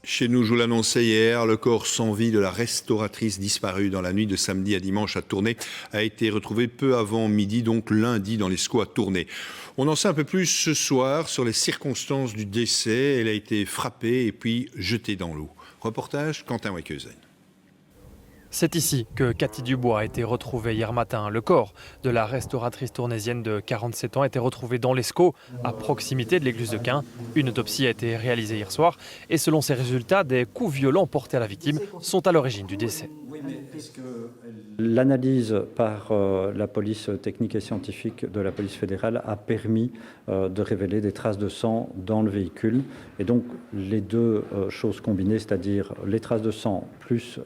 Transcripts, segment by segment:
Chez nous, je vous l'annonçais hier, le corps sans vie de la restauratrice disparue dans la nuit de samedi à dimanche à Tournai a été retrouvé peu avant midi, donc lundi, dans l'Escaut à Tournai. On en sait un peu plus ce soir sur les circonstances du décès. Elle a été frappée et puis jetée dans l'eau. Reportage Quentin Wekeusen. C'est ici que Cathy Dubois a été retrouvée hier matin. Le corps de la restauratrice tournaisienne de 47 ans a été retrouvé dans l'Escaut, à proximité de l'église de Quin. Une autopsie a été réalisée hier soir et selon ses résultats, des coups violents portés à la victime sont à l'origine du décès. L'analyse par la police technique et scientifique de la police fédérale a permis de révéler des traces de sang dans le véhicule. Et donc les deux choses combinées, c'est-à-dire les traces de sang plus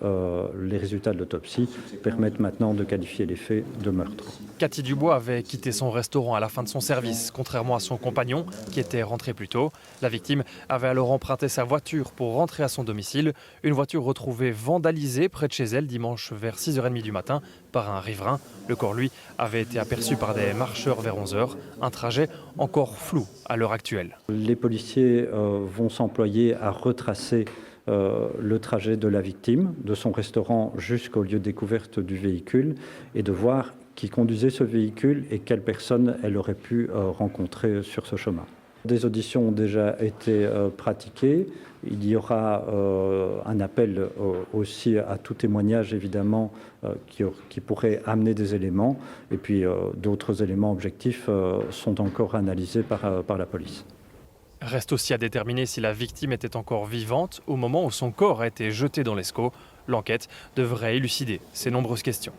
les résultats de l'autopsie, permettent maintenant de qualifier les faits de meurtre. Cathy Dubois avait quitté son restaurant à la fin de son service, contrairement à son compagnon qui était rentré plus tôt. La victime avait alors emprunté sa voiture pour rentrer à son domicile. Une voiture retrouvée vandalisée près de chez elle dimanche vers 6h30 du matin par un riverain. Le corps, lui, avait été aperçu par des marcheurs vers 11h. Un trajet encore flou à l'heure actuelle. Les policiers vont s'employer à retracer le trajet de la victime, de son restaurant jusqu'au lieu de découverte du véhicule, et de voir qui conduisait ce véhicule et quelle personne elle aurait pu rencontrer sur ce chemin. Des auditions ont déjà été pratiquées. Il y aura un appel aussi à tout témoignage, évidemment, qui pourrait amener des éléments. Et puis d'autres éléments objectifs sont encore analysés par la police. Reste aussi à déterminer si la victime était encore vivante au moment où son corps a été jeté dans l'Escaut. L'enquête devrait élucider ces nombreuses questions.